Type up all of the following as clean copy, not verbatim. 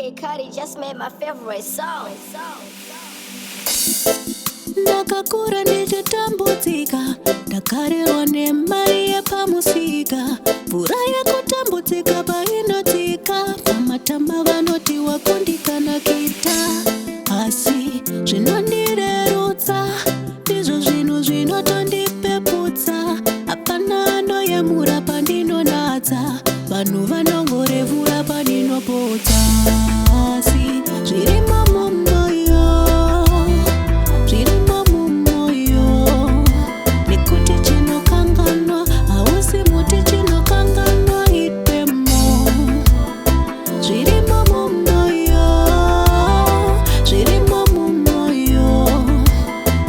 Kid Cudi just made my favorite song. Ndakakura ndichitambudzika, ndakarewa nemai yepamusika. Mvura yekutambudzika painodzika, pamatama vanoti wakundikana kita. Asi zvinondirerutsa, ndizvo zvinhu zvinotondipeputsa. Hapana anoyemura pandinonatsa, vanhu vanongorevura pandinopodza. Asi zvirimo mumwoyo, zvirimo mumwoyo, nekuti chinokanganwa hausi muti, chinokanganwa itemo. Zvirimo mumwoyo, zvirimo mumwoyo,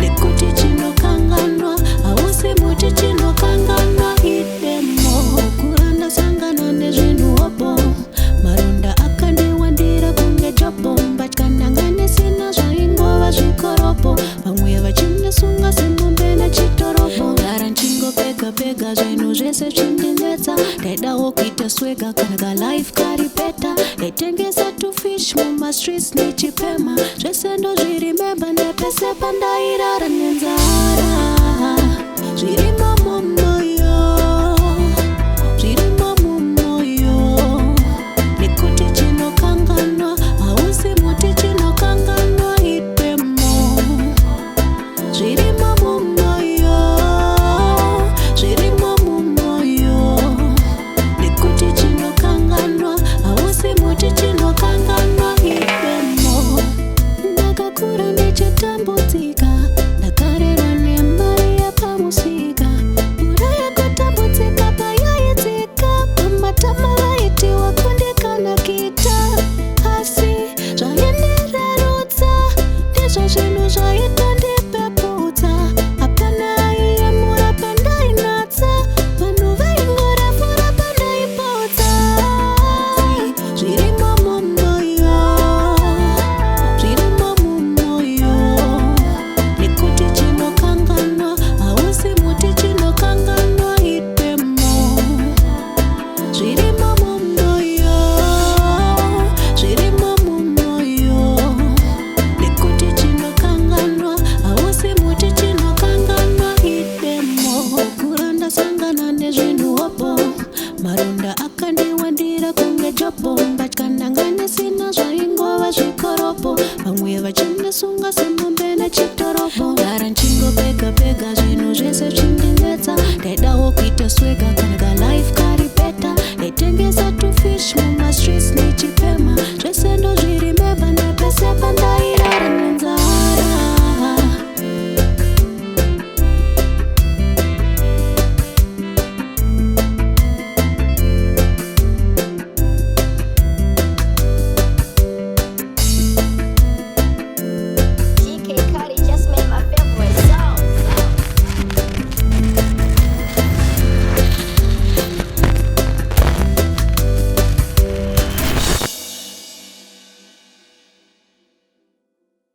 nekuti chinokanganwa hausi muti, chinokanganwa itemo. Kuranda sangana nezvinhu hopo, maronda akandiwandira kunge jopo. Mbatyana ndisina zvaingova zvikoropo, vamwe vachindisunga semombe nechitoropo. Gara nchingopega pega zvinhu zvese zvindinetsa, ndaidawo kuita swega kana kalife kari peta. Ndaitengesa tufish mumastreets nechipema, zvese ndozvirimemba nepese pandairara nenzara. Zvirimo mumwoyo, zvirimo mumwoyo, nekuti chinokanganwa hausi muti, chinokanganwa itemo. Zvirimo mumwoyo, zvirimo mumwoyo, nekuti chinokanganwa hausi muti, chinokanganwa itemo. Ndakakura ndichitambudzika, ndakarerwa nemai yepamusika. Mvura yekutambudzika payaidzika, pamatama vaiti wakundikana kita. Asi zvaindirerutsa, ndizvo zvinhu zvaitondipeputsa. Hapana aiyemura pandainatsa, vanhu vaingorevura pandaipodza. Zvirimo mumwoyo, zvirimo mumwoyo, nekuti chinokanganwa hausi muti, chinokanganwa itemo. Zvirimo mumwoyo, zvirimo mumwoyo, nekuti chinokanganwa hausi muti, chinokanganwa itemo. Kuranda sangana nezvinhu hopo, maronda akandiwandira kunge jopo. Mbatyana ndisina zvaingova zvikoropo, vamwe vachindisunga semombe nechitoropo. Gara nchingopega pega zvinhu zvese zvindinetsa, ndaidawo kuita swega kana kalife kari peta. Ndaitengesa tufish mumastreets